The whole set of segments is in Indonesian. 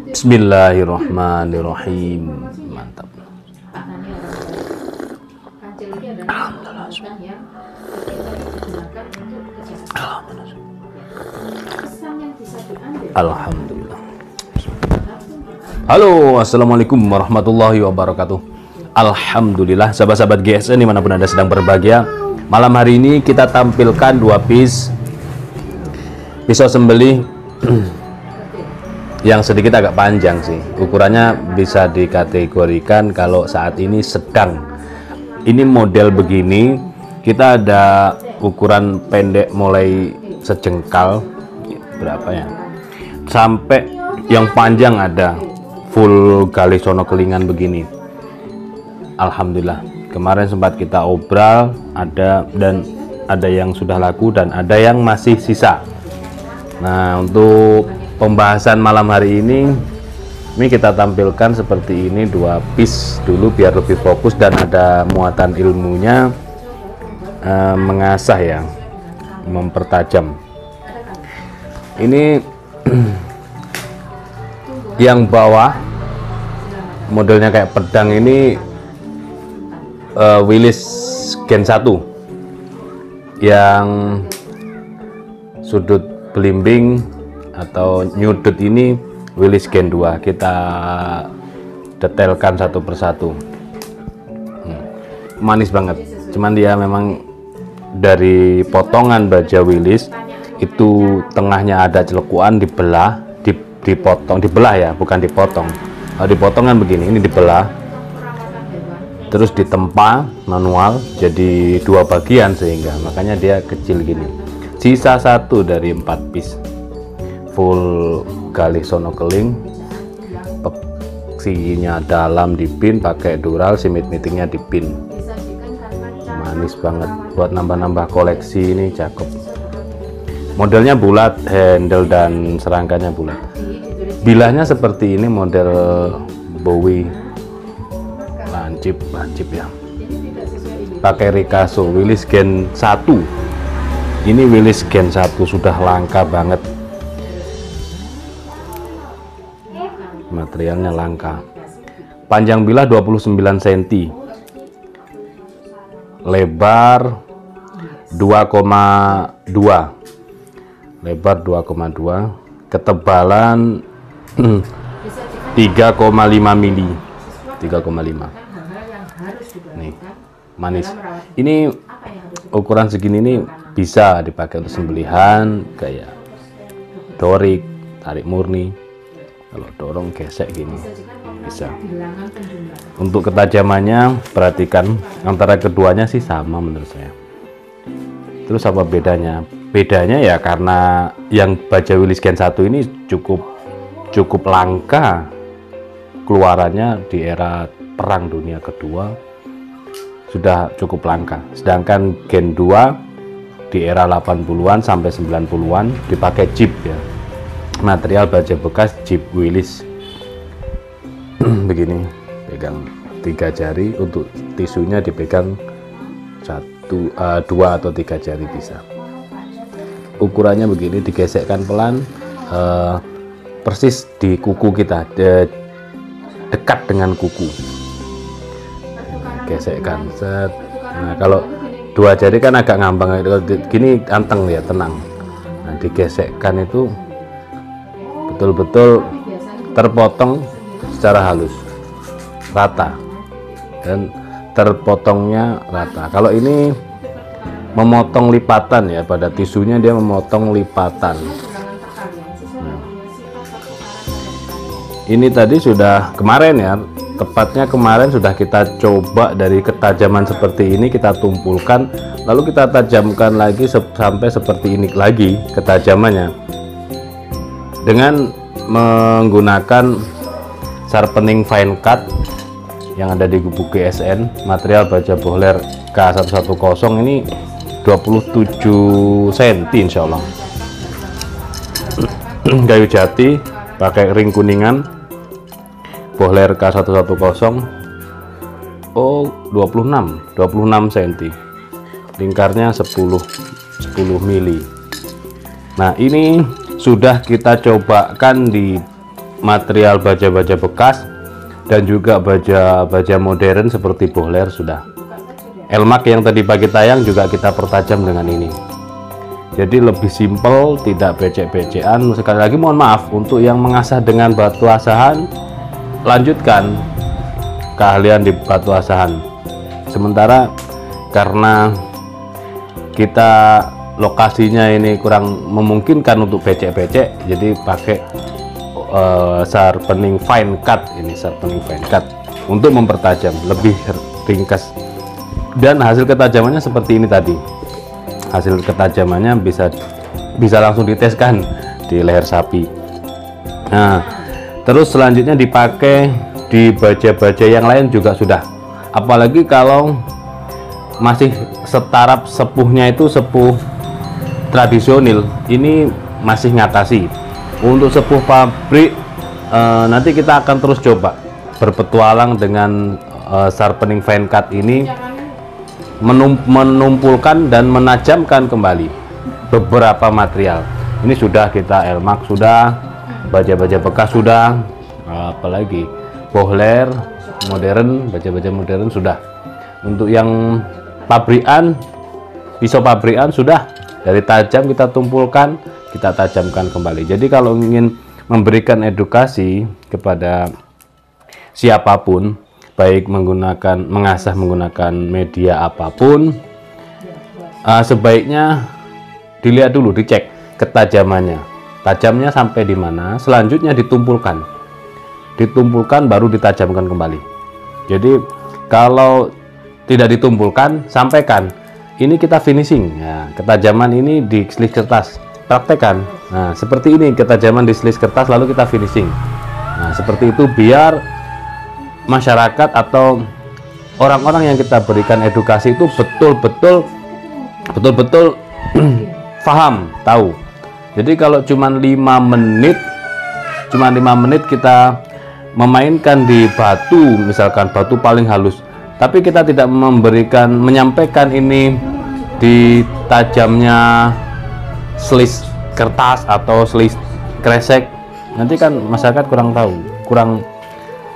Bismillahirrahmanirrahim. Mantap. Alhamdulillah. Halo, assalamualaikum warahmatullahi wabarakatuh. Alhamdulillah, sahabat-sahabat GSN dimanapun anda sedang berbahagia. Malam hari ini kita tampilkan dua pisau sembelih yang sedikit agak panjang sih. Ukurannya bisa dikategorikan kalau saat ini sedang. Ini model begini, kita ada ukuran pendek mulai sejengkal berapa ya, sampai yang panjang ada full gali sono kelingan begini. Alhamdulillah, kemarin sempat kita obral, ada yang sudah laku dan ada yang masih sisa. Nah, untuk pembahasan malam hari ini kita tampilkan seperti ini, dua piece dulu biar lebih fokus dan ada muatan ilmunya, mengasah ya, mempertajam. Ini yang bawah modelnya kayak pedang ini Willis Gen 1 yang sudut belimbing atau nyudut ini Willis Gen 2. Kita detailkan satu persatu. Manis banget, cuman dia memang dari potongan baja Willis itu tengahnya ada celekuan, dibelah ya, bukan dipotong. Kalau dipotongan begini, ini dibelah terus ditempa manual jadi dua bagian, sehingga makanya dia kecil gini. Sisa satu dari 4 piece full gali sono keling, peksinya dalam dipin pakai dural, simit mitingnya dipin. Manis banget, buat nambah-nambah koleksi ini cakep. Modelnya bulat, handle dan serangkanya bulat. Bilahnya seperti ini, model Bowie lancip ya. Pakai Ricasso Willis Gen 1. Ini Willis Gen 1 sudah langka banget. Materialnya langka. Panjang bilah 29 cm. Lebar 2,2. Lebar 2,2, ketebalan 3,5 mili, 3,5. Nih, manis. Ini ukuran segini nih bisa dipakai untuk sembelihan kayak dorik, tarik murni. Kalau dorong gesek gini bisa. Untuk ketajamannya perhatikan, antara keduanya sih sama menurut saya. Terus apa bedanya? Bedanya ya karena yang baja Willis Gen 1 ini cukup langka keluarannya di era Perang Dunia Kedua, sudah cukup langka. Sedangkan Gen 2 di era 80-an sampai 90-an dipakai Jeep ya. Material baja bekas Jeep Willis. Begini, pegang 3 jari, untuk tisunya dipegang 2 atau 3 jari bisa. Ukurannya begini, digesekkan pelan, persis di kuku kita, dekat dengan kuku. Gesekkan set. Nah, kalau 2 jari kan agak ngambang, gini anteng ya, tenang. Nah, digesekkan itu betul-betul terpotong secara halus, rata, dan terpotongnya rata. Kalau ini memotong lipatan ya, pada tisunya dia memotong lipatan. Ini tadi sudah kemarin ya, tepatnya kemarin sudah kita coba dari ketajaman seperti ini, kita tumpulkan lalu kita tajamkan lagi sampai seperti ini lagi ketajamannya dengan menggunakan sharpening fine cut yang ada di buku GSN. Material baja bohler K110 ini 27 cm insya Allah. Kayu jati pakai ring kuningan, bohler K110. Oh, 26 cm, lingkarnya 10 mili. Nah, ini sudah kita cobakan di material baja-baja bekas dan juga baja-baja modern seperti bohler sudah. Elmak yang tadi pagi tayang juga kita pertajam dengan ini. Jadi lebih simpel, tidak becek-becekan. Sekali lagi mohon maaf untuk yang mengasah dengan batu asahan, lanjutkan keahlian di batu asahan. Sementara karena kita lokasinya ini kurang memungkinkan untuk becek-becek, jadi pakai sharpening fine cut. Ini sharpening fine cut untuk mempertajam, lebih ringkas, dan hasil ketajamannya seperti ini tadi. Hasil ketajamannya bisa langsung diteskan di leher sapi. Nah, terus selanjutnya dipakai di baja-baja yang lain juga sudah. Apalagi kalau masih setaraf sepuhnya itu sepuh tradisional, ini masih ngatasi. Untuk sepuh pabrik nanti kita akan terus coba berpetualang dengan sharpening fine cut ini, menumpulkan dan menajamkan kembali beberapa material. Ini sudah kita elmak, sudah baja-baja bekas, sudah apalagi bohler modern, baja-baja modern sudah. Untuk yang pabrikan, pisau pabrikan sudah, dari tajam kita tumpulkan, kita tajamkan kembali. Jadi kalau ingin memberikan edukasi kepada siapapun, baik mengasah menggunakan media apapun, sebaiknya dilihat dulu, dicek ketajamannya, tajamnya sampai di mana, selanjutnya ditumpulkan baru ditajamkan kembali. Jadi kalau tidak ditumpulkan, sampaikan ini kita finishing ya, ketajaman ini di slice kertas, praktekkan. Nah seperti ini ketajaman di slice kertas, lalu kita finishing. Nah seperti itu biar masyarakat atau orang-orang yang kita berikan edukasi itu betul-betul paham, tahu. Jadi kalau cuma 5 menit kita memainkan di batu, misalkan batu paling halus, tapi kita tidak menyampaikan ini di tajamnya slice kertas atau slice kresek, nanti kan masyarakat kurang tahu, kurang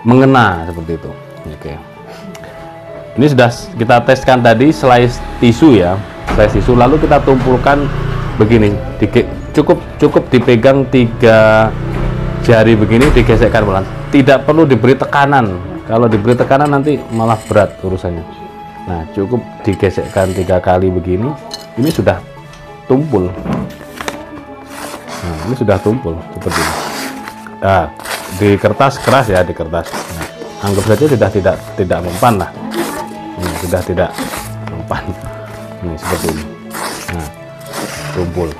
mengena seperti itu. Oke, ini sudah kita teskan tadi slice tisu ya, slice tisu, lalu kita tumpulkan begini, cukup dipegang 3 jari begini, digesekkan pelan, tidak perlu diberi tekanan. Kalau diberi tekanan nanti malah berat urusannya. Nah cukup digesekkan 3 kali begini, ini sudah tumpul. Nah ini sudah tumpul seperti ini. Nah, di kertas keras ya, di kertas. Nah, anggap saja sudah tidak mempan lah. Ini sudah tidak mempan. Ini seperti ini. Nah, tumpul.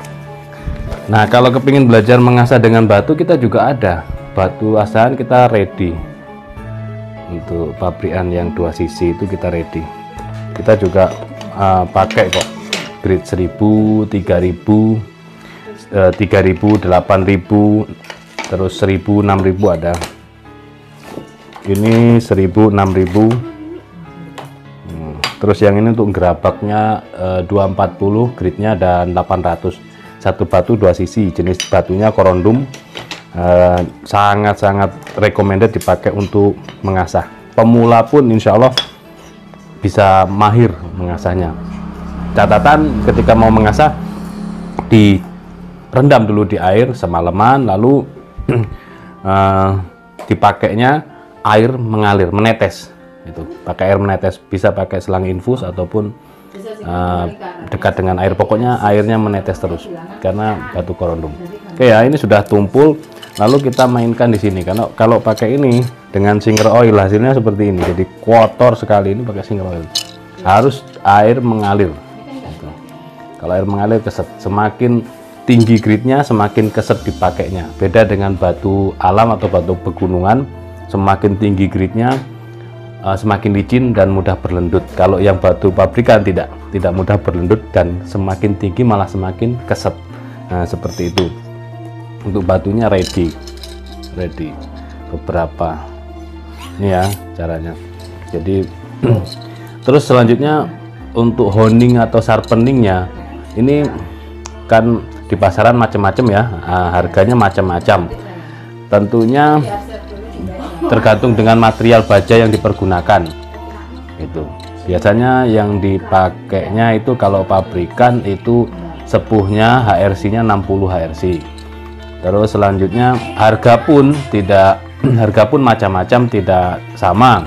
Nah, kalau kepingin belajar mengasah dengan batu, kita juga ada batu asahan, kita ready. Untuk pabrikan yang 2 sisi itu kita ready. Kita juga pakai kok grade 1000, 3000, 3000, 8000, terus 1000, 6000 ada. Ini 1000, 6000. Terus yang ini untuk gerabaknya 240, gridnya dan 800. Satu batu 2 sisi, jenis batunya korundum. Sangat-sangat recommended dipakai untuk mengasah. Pemula pun insya Allah bisa mahir mengasahnya. Catatan ketika mau mengasah, direndam dulu di air semalaman, lalu dipakainya air mengalir, menetes. Itu pakai air menetes, bisa pakai selang infus ataupun dekat dengan air, pokoknya airnya menetes terus karena batu korundum. Oke ya, ini sudah tumpul, lalu kita mainkan di sini. Karena kalau pakai ini dengan singer oil hasilnya seperti ini, jadi kotor sekali. Ini pakai singer oil, harus air mengalir gitu. Kalau air mengalir keset, semakin tinggi gridnya semakin keset dipakainya. Beda dengan batu alam atau batu pegunungan, semakin tinggi gridnya semakin licin dan mudah berlendut. Kalau yang batu pabrikan tidak mudah berlendut dan semakin tinggi malah semakin keset. Nah seperti itu. Untuk batunya ready beberapa ini ya caranya. Jadi terus selanjutnya untuk honing atau sharpeningnya, ini kan di pasaran macam-macam ya, harganya macam-macam. Tentunya tergantung dengan material baja yang dipergunakan. Itu biasanya yang dipakainya itu kalau pabrikan itu sepuhnya HRC-nya 60 HRC. Terus selanjutnya harga pun macam-macam, tidak sama.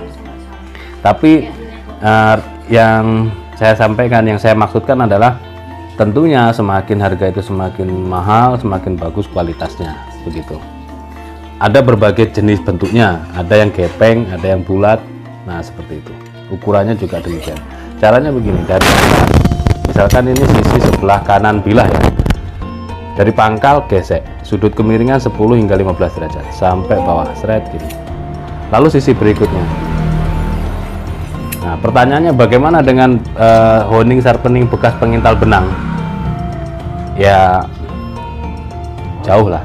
Tapi yang saya sampaikan, yang saya maksudkan adalah tentunya semakin harga itu semakin mahal, semakin bagus kualitasnya, begitu. Ada berbagai jenis bentuknya, ada yang gepeng, ada yang bulat. Nah, seperti itu. Ukurannya juga demikian. Caranya begini, dari atas, misalkan ini sisi sebelah kanan bilah ya. Dari pangkal gesek, sudut kemiringan 10 hingga 15 derajat sampai bawah, seret gini. Lalu sisi berikutnya. Nah, pertanyaannya bagaimana dengan honing sharpening bekas pengintal benang? Ya, jauh lah.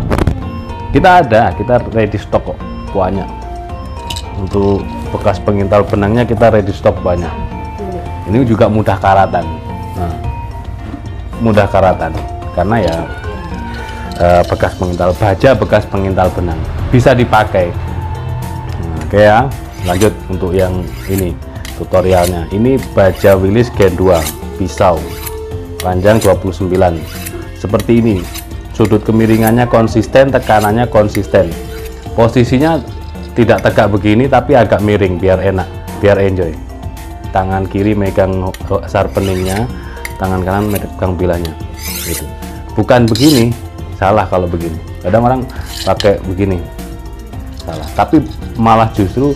Kita ready stock kok, banyak. Untuk bekas pengintal benangnya kita ready stock banyak. Ini juga mudah karatan. Nah, mudah karatan karena ya bekas pengintal baja, bekas pengintal benang bisa dipakai. Oke ya, lanjut untuk yang ini tutorialnya. Ini baja Willys Gen 2 pisau, panjang 29, seperti ini. Sudut kemiringannya konsisten, tekanannya konsisten. Posisinya tidak tegak begini tapi agak miring biar enak, biar enjoy. Tangan kiri megang sharpeningnya, tangan kanan megang bilahnya. Gitu. Bukan begini, salah kalau begini. Kadang orang pakai begini, salah. Tapi malah justru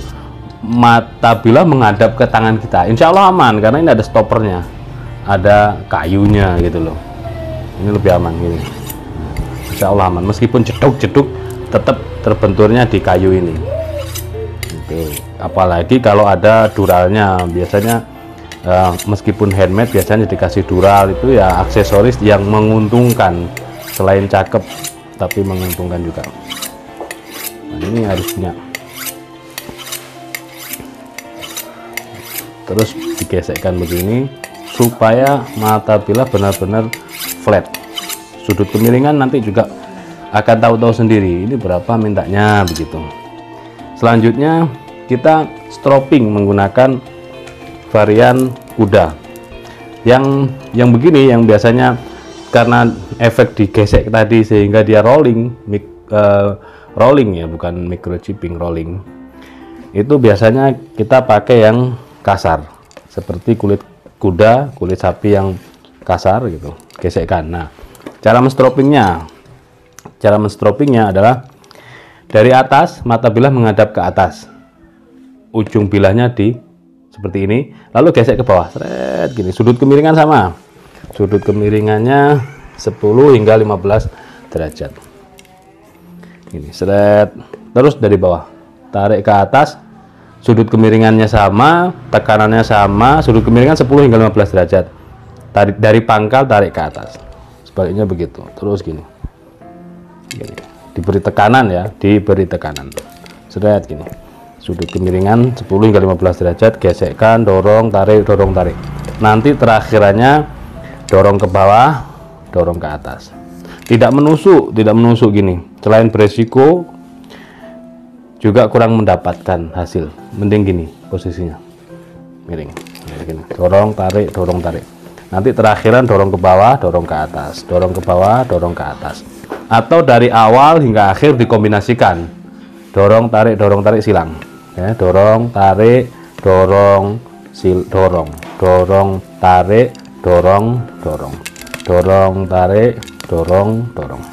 mata bilah menghadap ke tangan kita. Insya Allah aman karena ini ada stoppernya, ada kayunya gitu loh. Ini lebih aman gini. Insya Allah aman, meskipun jeduk-jeduk tetap terbenturnya di kayu ini. Oke. Apalagi kalau ada duralnya, biasanya meskipun handmade biasanya dikasih dural, itu ya aksesoris yang menguntungkan, selain cakep tapi menguntungkan juga. Nah, ini harus punya. Terus digesekkan begini supaya mata bilah benar-benar flat. Sudut kemiringan nanti juga akan tahu-tahu sendiri ini berapa mintanya, begitu. Selanjutnya kita stropping menggunakan varian kuda yang begini, yang biasanya karena efek digesek tadi sehingga dia rolling ya, bukan microchipping, rolling. Itu biasanya kita pakai yang kasar seperti kulit kuda, kulit sapi yang kasar gitu, gesekkan. Nah, cara menstropingnya adalah dari atas, mata bilah menghadap ke atas, ujung bilahnya seperti ini, lalu gesek ke bawah, seret gini. Sudut kemiringan sama, sudut kemiringannya 10 hingga 15 derajat ini, seret. Terus dari bawah tarik ke atas, sudut kemiringannya sama, tekanannya sama, sudut kemiringan 10 hingga 15 derajat. Dari pangkal tarik ke atas, sebaliknya begitu. Terus gini, diberi tekanan ya, diberi tekanan, seret gini. Sudut kemiringan 10 hingga 15 derajat, gesekkan, dorong, tarik, dorong, tarik. Nanti terakhirannya dorong ke bawah, dorong ke atas. Tidak menusuk gini. Selain beresiko, juga kurang mendapatkan hasil. Mending gini posisinya, miring, gini. Dorong, tarik, dorong, tarik. Nanti terakhiran dorong ke bawah, dorong ke atas, dorong ke bawah, dorong ke atas. Atau dari awal hingga akhir dikombinasikan, dorong, tarik, silang. Ya, dorong, tarik, dorong, dorong, dorong, tarik, dorong, tarik, dorong.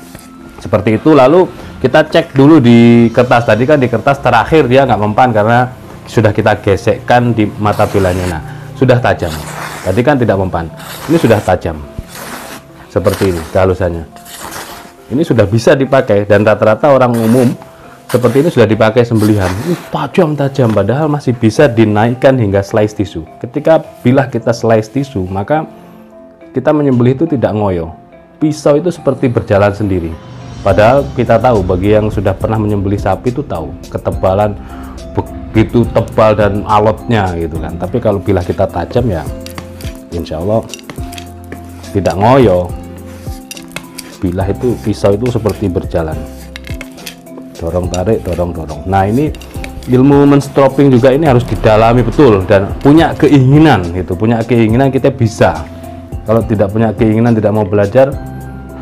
Seperti itu. Lalu kita cek dulu di kertas. Tadi kan di kertas terakhir dia nggak mempan karena sudah kita gesekkan di mata bilahnya. Nah, sudah tajam. Tadi kan tidak mempan, ini sudah tajam seperti ini kehalusannya. Ini sudah bisa dipakai, dan rata-rata orang umum seperti ini sudah dipakai sembelihan. Ini tajam, padahal masih bisa dinaikkan hingga slice tisu. Ketika bilah kita slice tisu, maka kita menyembelih itu tidak ngoyo. Pisau itu seperti berjalan sendiri. Padahal kita tahu, bagi yang sudah pernah menyembelih sapi itu tahu ketebalan begitu tebal dan alotnya gitu kan. Tapi kalau bilah kita tajam ya insya Allah tidak ngoyo. bilah itu, pisau itu seperti berjalan, dorong tarik, dorong dorong. Nah, ini ilmu menstroping juga ini harus didalami betul dan punya keinginan gitu, punya keinginan kita bisa. Kalau tidak punya keinginan, tidak mau belajar,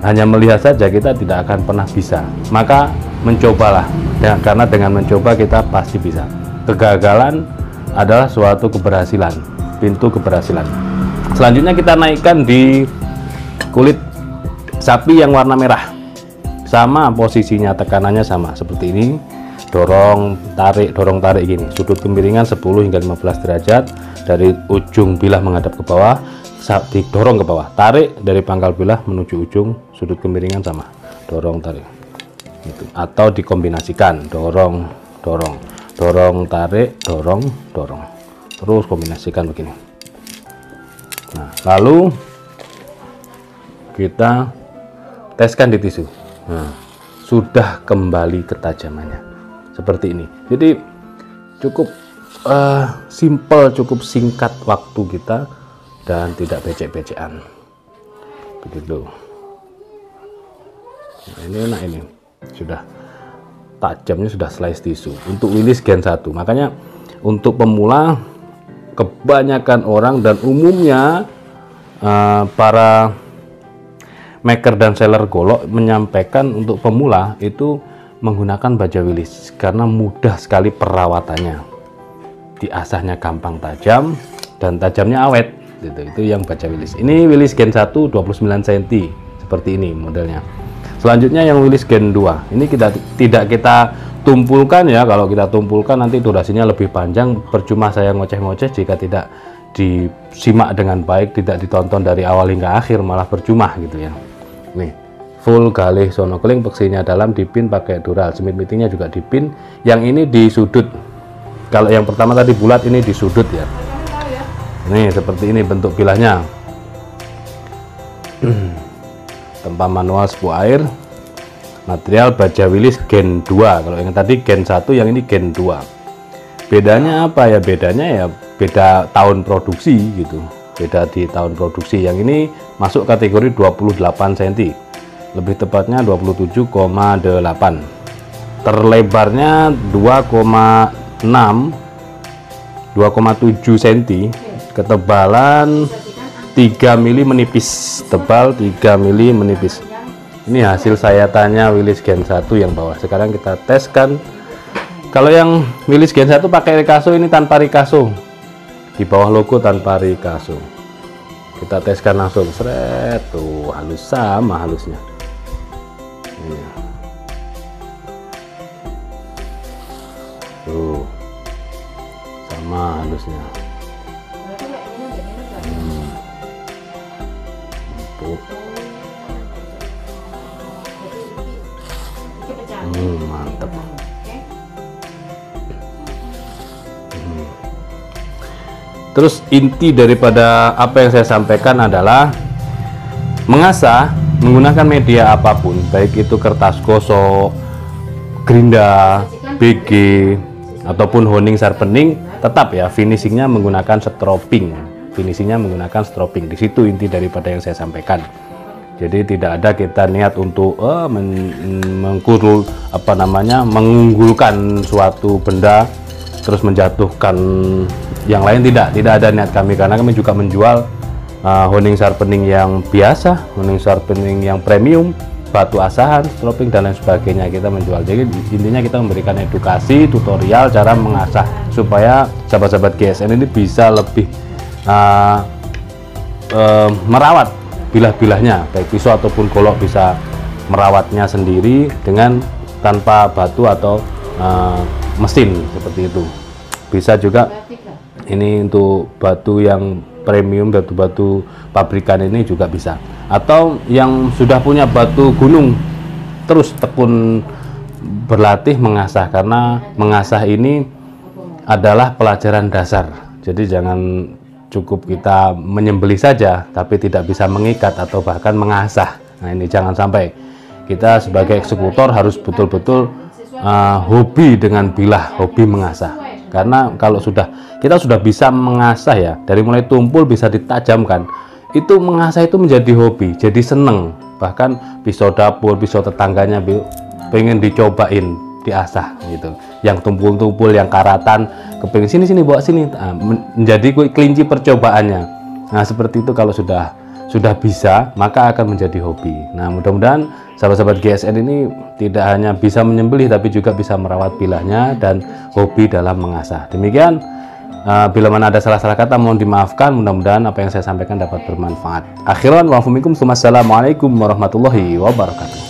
hanya melihat saja, kita tidak akan pernah bisa. Maka mencobalah ya, karena dengan mencoba kita pasti bisa. Kegagalan adalah suatu keberhasilan, pintu keberhasilan. Selanjutnya kita naikkan di kulit sapi yang warna merah, sama posisinya, tekanannya sama seperti ini, dorong tarik gini, sudut kemiringan 10 hingga 15 derajat dari ujung bilah menghadap ke bawah, didorong ke bawah, tarik dari pangkal bilah menuju ujung, sudut kemiringan sama, dorong tarik gitu. Atau dikombinasikan, dorong tarik, dorong, terus kombinasikan begini. Nah, lalu kita teskan di tisu. Nah, sudah kembali ketajamannya seperti ini. Jadi cukup simple, cukup singkat waktu kita dan tidak becek-becekan begitu. Nah, ini enak, ini sudah tajamnya, sudah slice tisu untuk Willys Gen 1. Makanya untuk pemula, kebanyakan orang dan umumnya para maker dan seller golok menyampaikan untuk pemula itu menggunakan baja Willys karena mudah sekali perawatannya, diasahnya gampang tajam dan tajamnya awet gitu. Itu yang baja Willys. Ini Willys Gen 1 29 cm seperti ini modelnya. Selanjutnya yang Willys Gen 2 ini tidak kita tumpulkan ya. Kalau kita tumpulkan nanti durasinya lebih panjang, percuma saya ngoceh-ngoceh jika tidak disimak dengan baik, tidak ditonton dari awal hingga akhir, malah percuma gitu ya. Nih, full galih sonokling, peksinya dalam, dipin pakai dural, semit mitingnya juga dipin. Yang ini di sudut. Kalau yang pertama tadi bulat, ini di sudut ya. Nih seperti ini bentuk bilahnya. Tempa manual sepuh air. Material baja Willys Gen 2. Kalau yang tadi Gen 1, yang ini Gen 2. Bedanya apa ya? Bedanya ya beda tahun produksi gitu. Beda di tahun produksi. Yang ini masuk kategori 28 cm. Lebih tepatnya 27,8. Terlebarnya 2,7 cm. Ketebalan 3 mili menipis, tebal 3 mili menipis. Ini hasil sayatannya Willys Gen 1 yang bawah. Sekarang kita teskan. Kalau yang Willys Gen 1 pakai Ricasso, ini tanpa Ricasso. Di bawah logo tanpa Ricasso. Kita teskan langsung. Seret, tuh halus, sama halusnya. Ini. Tuh. Sama halusnya. Mantap. Terus inti daripada apa yang saya sampaikan adalah mengasah menggunakan media apapun, baik itu kertas gosok, gerinda, BG ataupun honing sharpening, tetap ya finishingnya menggunakan stroping. Finishingnya menggunakan stroping. Di situ inti daripada yang saya sampaikan. Jadi tidak ada kita niat untuk mengunggulkan suatu benda terus menjatuhkan yang lain, tidak ada niat kami, karena kami juga menjual honing sharpening yang biasa, honing sharpening yang premium, batu asahan, stroping dan lain sebagainya kita menjual. Jadi intinya kita memberikan edukasi, tutorial cara mengasah supaya sahabat-sahabat GSN ini bisa lebih merawat bilah-bilahnya, baik pisau ataupun golok bisa merawatnya sendiri dengan tanpa batu atau mesin seperti itu. Bisa juga ini untuk batu yang premium, batu-batu pabrikan ini juga bisa. Atau yang sudah punya batu gunung, terus tekun berlatih mengasah, karena mengasah ini adalah pelajaran dasar. Jadi jangan cukup kita menyembelih saja tapi tidak bisa mengikat atau bahkan mengasah. Nah, ini jangan sampai. Kita sebagai eksekutor harus betul-betul hobi dengan bilah, hobi mengasah. Karena kalau kita sudah bisa mengasah ya, dari mulai tumpul bisa ditajamkan, itu mengasah itu menjadi hobi, jadi seneng. Bahkan pisau dapur, pisau tetangganya pengen dicobain, diasah gitu. Yang tumpul-tumpul, yang karatan, kepengen sini bawa sini, menjadi kelinci percobaannya. Nah seperti itu, kalau sudah bisa, maka akan menjadi hobi. Nah mudah-mudahan sahabat-sahabat GSN ini tidak hanya bisa menyembelih, tapi juga bisa merawat bilahnya dan hobi dalam mengasah. Demikian, bila mana ada salah-salah kata mohon dimaafkan. Mudah-mudahan apa yang saya sampaikan dapat bermanfaat. Akhiran wa minkum, assalamualaikum warahmatullahi wabarakatuh.